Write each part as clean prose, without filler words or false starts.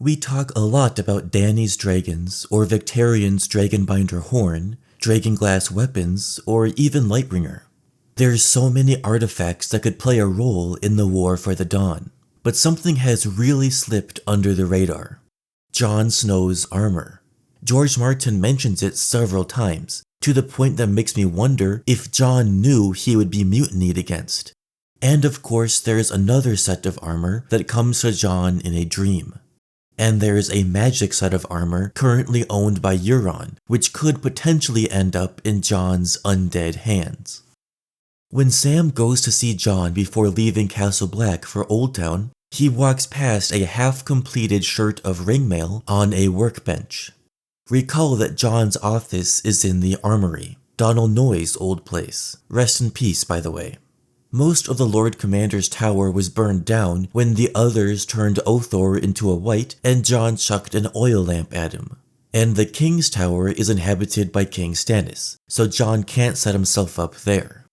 We talk a lot about Dany's dragons, or Victarion's dragonbinder horn, dragonglass weapons, or even Lightbringer. There's so many artifacts that could play a role in the War for the Dawn, but something has really slipped under the radar. Jon Snow's armor. George Martin mentions it several times, to the point that makes me wonder if Jon knew he would be mutinied against. And of course there's another set of armor that comes to Jon in a dream. And there's a magic set of armor currently owned by Euron, which could potentially end up in Jon's undead hands. When Sam goes to see Jon before leaving Castle Black for Oldtown, he walks past a half-completed shirt of Ringmail on a workbench. Recall that Jon's office is in the Armory, Donald Noy's old place. Rest in peace, by the way. Most of the Lord Commander's tower was burned down when the others turned Othor into a wight and Jon chucked an oil lamp at him. And the King's Tower is inhabited by King Stannis, so Jon can't set himself up there.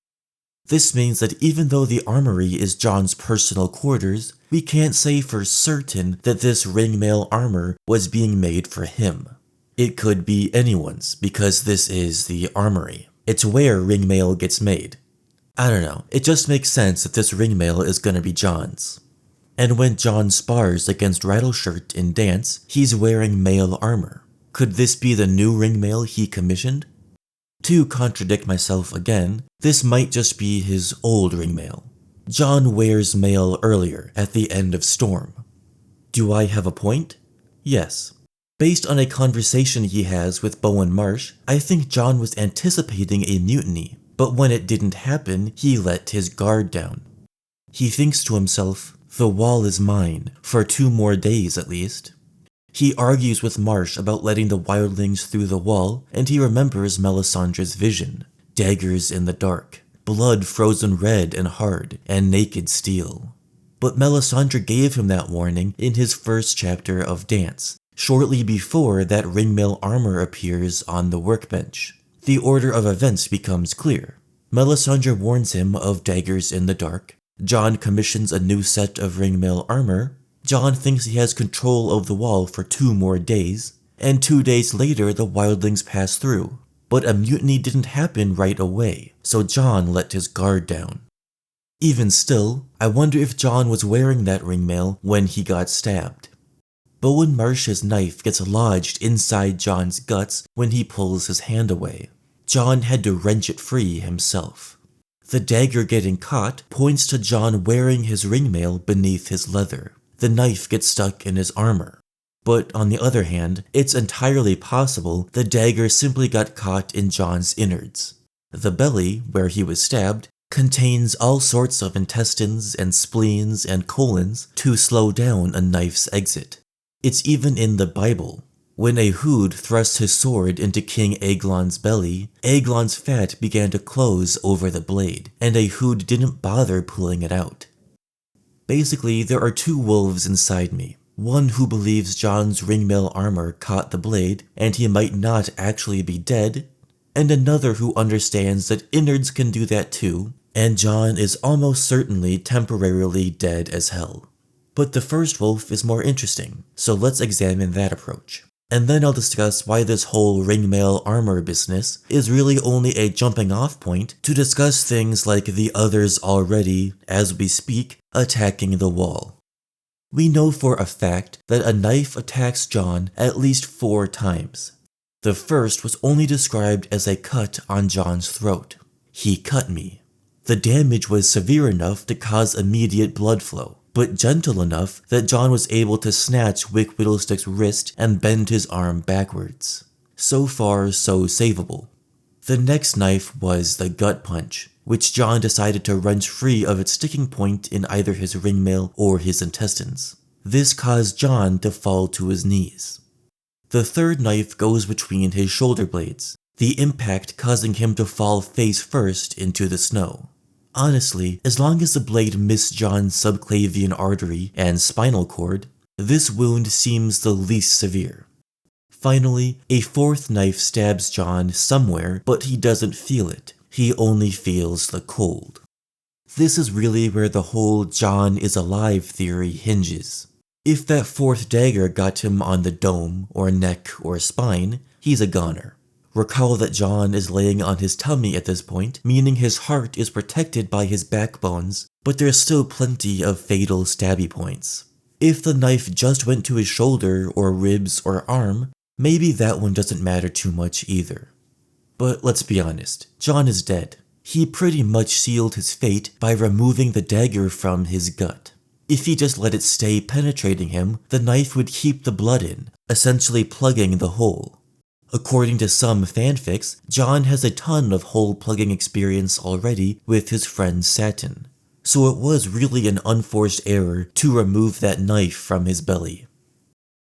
This means that even though the Armory is Jon's personal quarters, we can't say for certain that this Ringmail armor was being made for him. It could be anyone's, because this is the Armory. It's where Ringmail gets made. I don't know, it just makes sense that this Ringmail is gonna be Jon's. And when Jon spars against Rattleshirt in Dance, he's wearing mail armor. Could this be the new Ringmail he commissioned? To contradict myself again, this might just be his old Ringmail. Jon wears mail earlier, at the end of Storm. Do I have a point? Yes. Based on a conversation he has with Bowen Marsh, I think Jon was anticipating a mutiny, but when it didn't happen, he let his guard down. He thinks to himself, the wall is mine, for 2 more days at least. He argues with Marsh about letting the wildlings through the wall, and he remembers Melisandre's vision. Daggers in the dark, blood frozen red and hard, and naked steel. But Melisandre gave him that warning in his first chapter of Dance, shortly before that Ringmail armor appears on the workbench. The order of events becomes clear. Melisandre warns him of daggers in the dark. Jon commissions a new set of Ringmail armor. Jon thinks he has control of the wall for 2 more days. And 2 days later the wildlings pass through. But a mutiny didn't happen right away, so Jon let his guard down. Even still, I wonder if Jon was wearing that Ringmail when he got stabbed. Bowen Marsh's knife gets lodged inside Jon's guts when he pulls his hand away. Jon had to wrench it free himself. The dagger getting caught points to Jon wearing his Ringmail beneath his leather. The knife gets stuck in his armor. But on the other hand, it's entirely possible the dagger simply got caught in Jon's innards. The belly, where he was stabbed, contains all sorts of intestines and spleens and colons to slow down a knife's exit. It's even in the Bible. When Ehud thrust his sword into King Eglon's belly, Eglon's fat began to close over the blade, and Ehud didn't bother pulling it out. Basically, there are 2 wolves inside me. One who believes Jon's Ringmail armor caught the blade, and he might not actually be dead, and another who understands that innards can do that too, and Jon is almost certainly temporarily dead as hell. But the first wolf is more interesting, so let's examine that approach. And then I'll discuss why this whole Ringmail armor business is really only a jumping off point to discuss things like the others already, as we speak, attacking the wall. We know for a fact that a knife attacks Jon at least 4 times. The first was only described as a cut on Jon's throat. He cut me. The damage was severe enough to cause immediate blood flow, but gentle enough that Jon was able to snatch Wick Whittlestick's wrist and bend his arm backwards. So far, so savable. The next knife was the gut punch, which Jon decided to wrench free of its sticking point in either his ringmail or his intestines. This caused Jon to fall to his knees. The third knife goes between his shoulder blades, the impact causing him to fall face first into the snow. Honestly, as long as the blade missed Jon's subclavian artery and spinal cord, this wound seems the least severe. Finally, a fourth knife stabs Jon somewhere, but he doesn't feel it. He only feels the cold. This is really where the whole Jon is alive theory hinges. If that fourth dagger got him on the dome, or neck, or spine, he's a goner. Recall that Jon is laying on his tummy at this point, meaning his heart is protected by his backbones, but there's still plenty of fatal stabby points. If the knife just went to his shoulder, or ribs, or arm, maybe that one doesn't matter too much either. But let's be honest, Jon is dead. He pretty much sealed his fate by removing the dagger from his gut. If he just let it stay penetrating him, the knife would keep the blood in, essentially plugging the hole. According to some fanfics, Jon has a ton of hole plugging experience already with his friend Satin, so it was really an unforced error to remove that knife from his belly.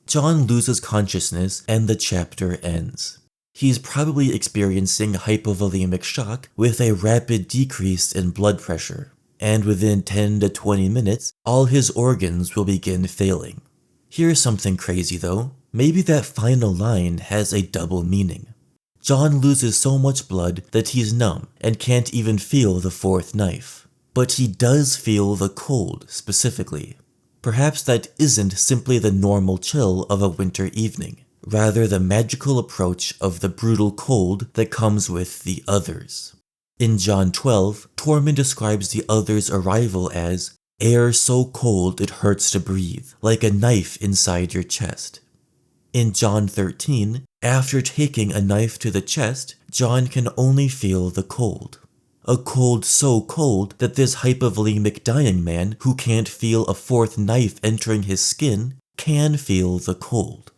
Jon loses consciousness and the chapter ends. He's probably experiencing hypovolemic shock with a rapid decrease in blood pressure, and within 10 to 20 minutes, all his organs will begin failing. Here's something crazy though. Maybe that final line has a double meaning. Jon loses so much blood that he's numb and can't even feel the fourth knife. But he does feel the cold specifically. Perhaps that isn't simply the normal chill of a winter evening, rather the magical approach of the brutal cold that comes with the others. In Jon 12, Tormund describes the others' arrival as air so cold it hurts to breathe, like a knife inside your chest. In Jon 13, after taking a knife to the chest, Jon can only feel the cold. A cold so cold that this hypovolemic dying man who can't feel a fourth knife entering his skin can feel the cold.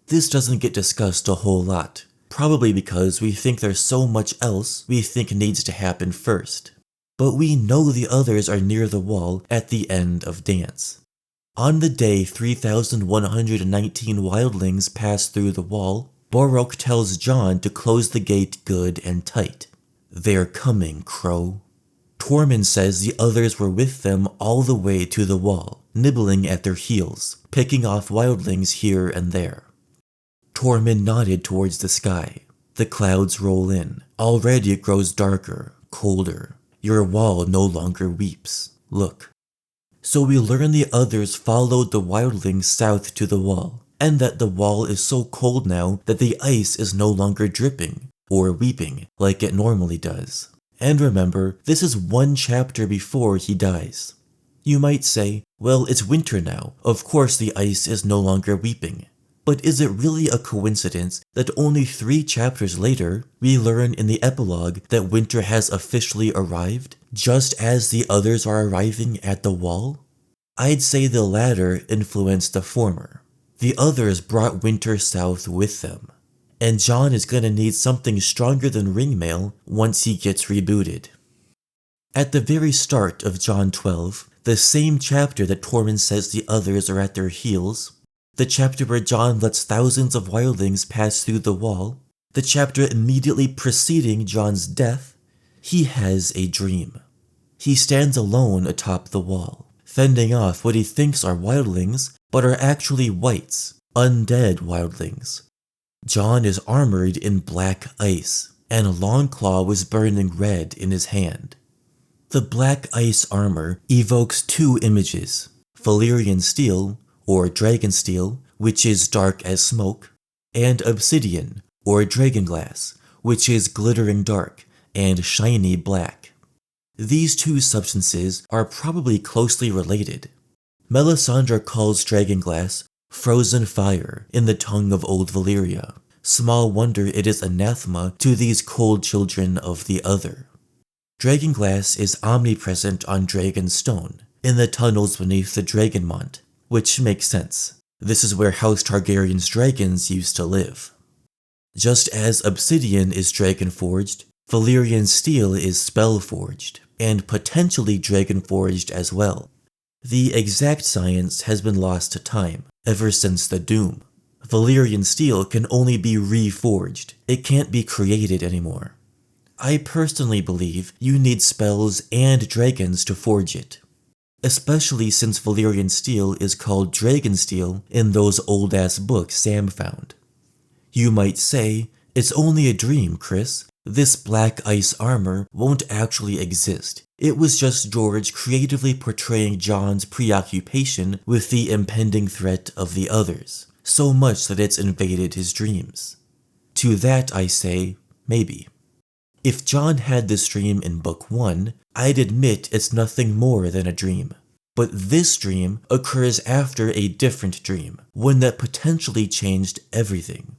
This doesn't get discussed a whole lot, probably because we think there's so much else we think needs to happen first. But we know the others are near the wall at the end of Dance. On the day 3,119 wildlings pass through the wall, Borok tells Jon to close the gate good and tight. They're coming, Crow. Tormund says the others were with them all the way to the wall, nibbling at their heels, picking off wildlings here and there. Tormund nodded towards the sky. The clouds roll in. Already it grows darker, colder. Your wall no longer weeps. Look. So we learn the others followed the wildlings south to the wall, and that the wall is so cold now that the ice is no longer dripping, or weeping, like it normally does. And remember, this is one chapter before he dies. You might say, well, it's winter now, of course the ice is no longer weeping. But is it really a coincidence that only 3 chapters later, we learn in the epilogue that winter has officially arrived, just as the others are arriving at the wall? I'd say the latter influenced the former. The others brought winter south with them. And Jon is gonna need something stronger than Ringmail once he gets rebooted. At the very start of Jon 12, the same chapter that Tormund says the others are at their heels, the chapter where Jon lets thousands of wildlings pass through the wall, the chapter immediately preceding Jon's death, he has a dream. He stands alone atop the wall, fending off what he thinks are wildlings, but are actually wights, undead wildlings. Jon is armored in black ice, and Longclaw was burning red in his hand. The black ice armor evokes 2 images, Valyrian steel, or dragonsteel, which is dark as smoke, and obsidian, or dragonglass, which is glittering dark and shiny black. These 2 substances are probably closely related. Melisandre calls dragonglass frozen fire in the tongue of old Valyria. Small wonder it is anathema to these cold children of the other. Dragonglass is omnipresent on Dragonstone, in the tunnels beneath the Dragonmont, which makes sense. This is where House Targaryen's dragons used to live. Just as obsidian is dragon-forged, Valyrian steel is spell-forged, and potentially dragon-forged as well. The exact science has been lost to time, ever since the Doom. Valyrian steel can only be reforged, it can't be created anymore. I personally believe you need spells and dragons to forge it. Especially since Valyrian steel is called dragon steel in those old-ass books Sam found. You might say, it's only a dream, Chris. This black ice armor won't actually exist. It was just George creatively portraying Jon's preoccupation with the impending threat of the others, so much that it's invaded his dreams. To that I say, maybe. If Jon had this dream in Book 1, I'd admit it's nothing more than a dream. But this dream occurs after a different dream, one that potentially changed everything.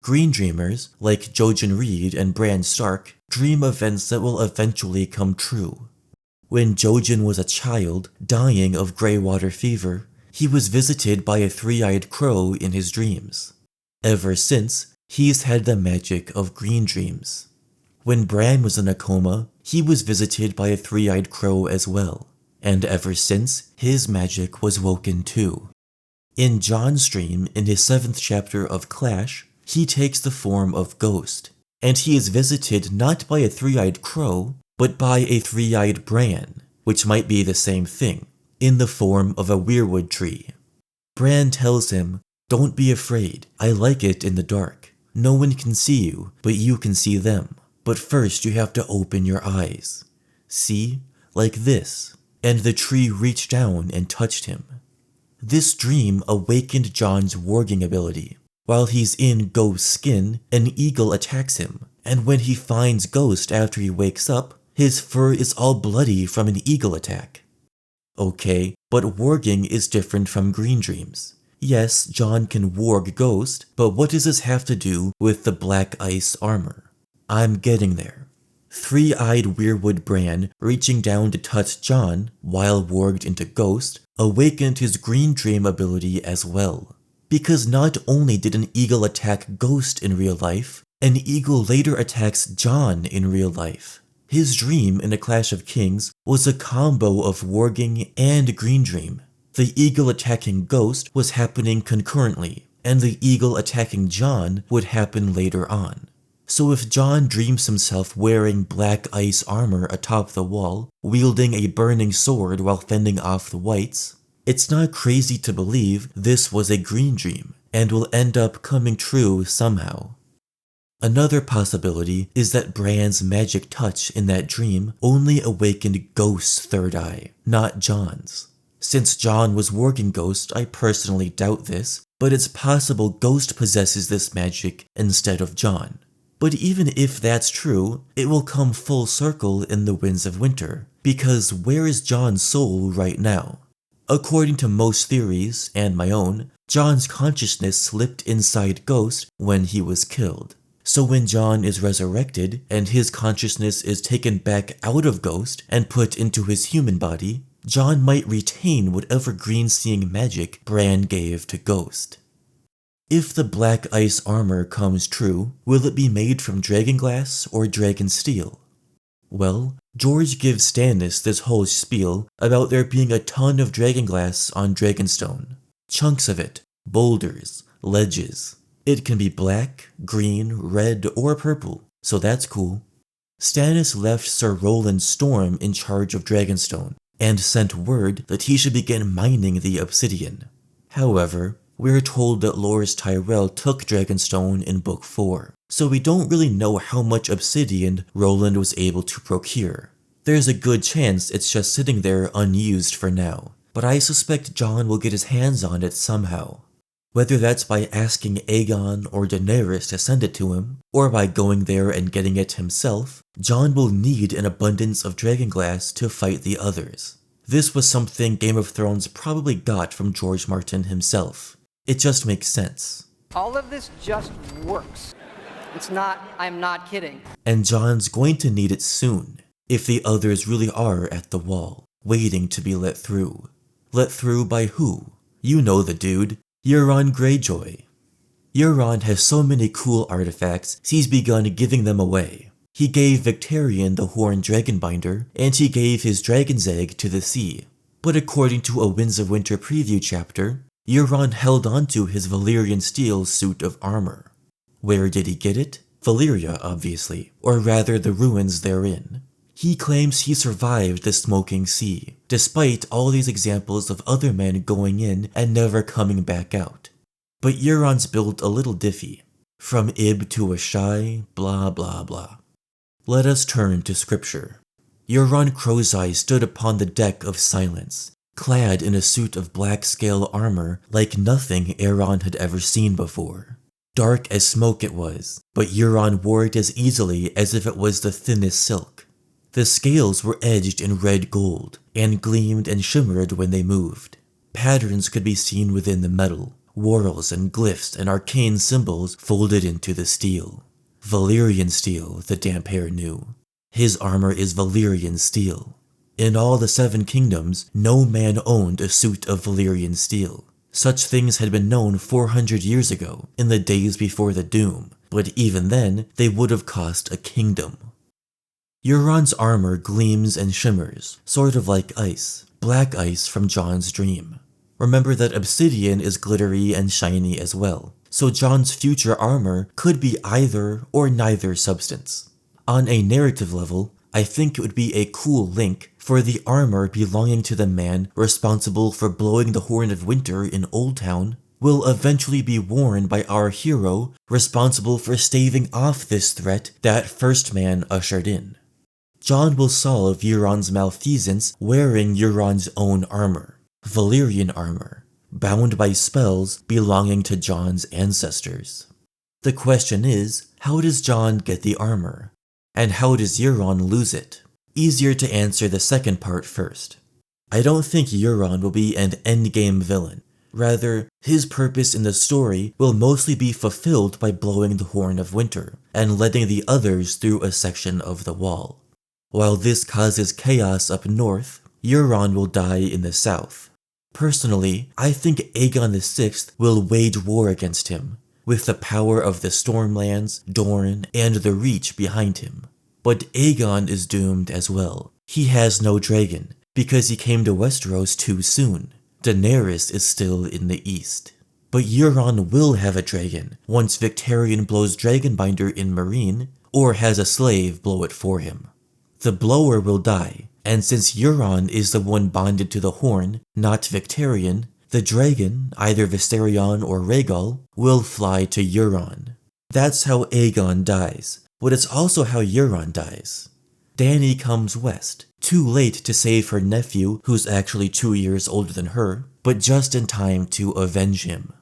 Green dreamers, like Jojen Reed and Bran Stark, dream events that will eventually come true. When Jojen was a child, dying of greywater fever, he was visited by a three-eyed crow in his dreams. Ever since, he's had the magic of green dreams. When Bran was in a coma, he was visited by a three-eyed crow as well, and ever since, his magic was woken too. In Jon's dream, in his 7th chapter of Clash, he takes the form of Ghost, and he is visited not by a three-eyed crow, but by a three-eyed Bran, which might be the same thing, in the form of a weirwood tree. Bran tells him, "Don't be afraid, I like it in the dark. No one can see you, but you can see them. But first you have to open your eyes. See? Like this." And the tree reached down and touched him. This dream awakened Jon's warging ability. While he's in Ghost's skin, an eagle attacks him, and when he finds Ghost after he wakes up, his fur is all bloody from an eagle attack. Okay, but warging is different from green dreams. Yes, Jon can warg Ghost, but what does this have to do with the black ice armor? I'm getting there. Three-eyed weirwood Bran reaching down to touch Jon, while warged into Ghost, awakened his green dream ability as well. Because not only did an eagle attack Ghost in real life, an eagle later attacks Jon in real life. His dream in A Clash of Kings was a combo of warging and green dream. The eagle attacking Ghost was happening concurrently, and the eagle attacking Jon would happen later on. So if Jon dreams himself wearing black ice armor atop the wall, wielding a burning sword while fending off the whites, it's not crazy to believe this was a green dream, and will end up coming true somehow. Another possibility is that Bran's magic touch in that dream only awakened Ghost's third eye, not Jon's. Since Jon was warging Ghost, I personally doubt this, but it's possible Ghost possesses this magic instead of Jon. But even if that's true, it will come full circle in the Winds of Winter, because where is Jon's soul right now? According to most theories, and my own, Jon's consciousness slipped inside Ghost when he was killed. So when Jon is resurrected, and his consciousness is taken back out of Ghost and put into his human body, Jon might retain whatever green-seeing magic Bran gave to Ghost. If the black ice armor comes true, will it be made from dragonglass or dragon steel? Well, George gives Stannis this whole spiel about there being a ton of dragonglass on Dragonstone. Chunks of it, boulders, ledges. It can be black, green, red, or purple, so that's cool. Stannis left Sir Roland Storm in charge of Dragonstone, and sent word that he should begin mining the obsidian. However, we're told that Loras Tyrell took Dragonstone in Book 4, so we don't really know how much obsidian Roland was able to procure. There's a good chance it's just sitting there unused for now, but I suspect Jon will get his hands on it somehow. Whether that's by asking Aegon or Daenerys to send it to him, or by going there and getting it himself, Jon will need an abundance of dragonglass to fight the others. This was something Game of Thrones probably got from George Martin himself. It just makes sense. All of this just works. I'm not kidding. And Jon's going to need it soon, if the others really are at the wall, waiting to be let through. Let through by who? You know the dude, Euron Greyjoy. Euron has so many cool artifacts, he's begun giving them away. He gave Victarion the Horned Dragonbinder, and he gave his dragon's egg to the sea. But according to a Winds of Winter preview chapter, Euron held onto his Valyrian steel suit of armor. Where did he get it? Valyria, obviously, or rather the ruins therein. He claims he survived the Smoking Sea, despite all these examples of other men going in and never coming back out. But Euron's built a little diffy. From Ib to Ashai, blah blah blah. Let us turn to scripture. Euron Greyjoy stood upon the deck of silence, clad in a suit of black scale armor like nothing Euron had ever seen before. Dark as smoke it was, but Euron wore it as easily as if it was the thinnest silk. The scales were edged in red gold, and gleamed and shimmered when they moved. Patterns could be seen within the metal, whorls and glyphs and arcane symbols folded into the steel. Valyrian steel, the damp hair knew. His armor is Valyrian steel. In all the 7 kingdoms, no man owned a suit of Valyrian steel. Such things had been known 400 years ago, in the days before the Doom, but even then, they would have cost a kingdom. Euron's armor gleams and shimmers, sort of like ice, black ice from Jon's dream. Remember that obsidian is glittery and shiny as well, so Jon's future armor could be either or neither substance. On a narrative level, I think it would be a cool link for the armor belonging to the man responsible for blowing the horn of winter in Old Town will eventually be worn by our hero responsible for staving off this threat that first man ushered in. Jon will solve Euron's malfeasance wearing Euron's own armor, Valyrian armor, bound by spells belonging to Jon's ancestors. The question is, how does Jon get the armor? And how does Euron lose it? Easier to answer the second part first. I don't think Euron will be an endgame villain. Rather, his purpose in the story will mostly be fulfilled by blowing the horn of winter and letting the others through a section of the wall. While this causes chaos up north, Euron will die in the south. Personally, I think Aegon VI will wage war against him, with the power of the Stormlands, Dorne, and the Reach behind him. But Aegon is doomed as well. He has no dragon, because he came to Westeros too soon. Daenerys is still in the east. But Euron will have a dragon once Victarion blows Dragonbinder in Meereen, or has a slave blow it for him. The blower will die, and since Euron is the one bonded to the horn, not Victarion, the dragon, either Viserion or Rhaegal, will fly to Euron. That's how Aegon dies, but it's also how Euron dies. Dany comes west, too late to save her nephew who's actually 2 years older than her, but just in time to avenge him.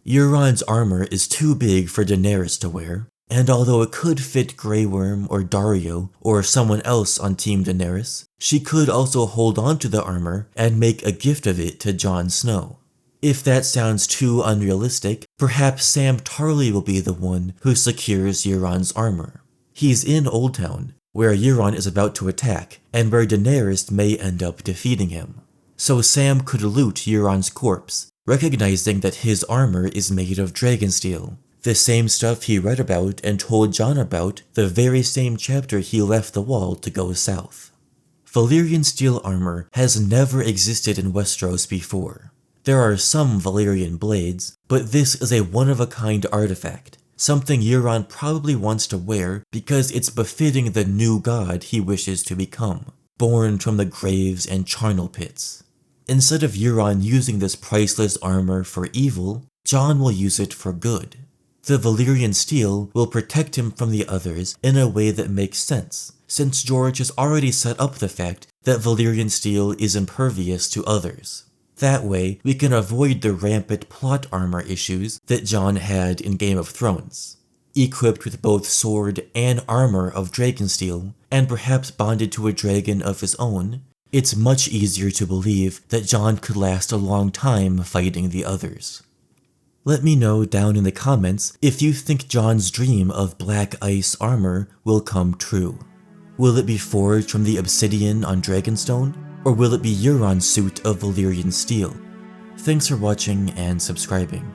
Euron's armor is too big for Daenerys to wear, and although it could fit Grey Worm or Daario or someone else on Team Daenerys, she could also hold on to the armor and make a gift of it to Jon Snow. If that sounds too unrealistic, perhaps Sam Tarly will be the one who secures Euron's armor. He's in Old Town, where Euron is about to attack, and where Daenerys may end up defeating him. So Sam could loot Euron's corpse, recognizing that his armor is made of dragonsteel, the same stuff he read about and told Jon about the very same chapter he left the wall to go south. Valyrian steel armor has never existed in Westeros before. There are some Valyrian blades, but this is a one-of-a-kind artifact, something Euron probably wants to wear because it's befitting the new god he wishes to become, born from the graves and charnel pits. Instead of Euron using this priceless armor for evil, Jon will use it for good. The Valyrian steel will protect him from the others in a way that makes sense, since George has already set up the fact that Valyrian steel is impervious to others. That way, we can avoid the rampant plot armor issues that Jon had in Game of Thrones. Equipped with both sword and armor of dragonsteel, and perhaps bonded to a dragon of his own, it's much easier to believe that Jon could last a long time fighting the others. Let me know down in the comments if you think Jon's dream of black ice armor will come true. Will it be forged from the obsidian on Dragonstone, or will it be Euron's suit of Valyrian steel? Thanks for watching and subscribing.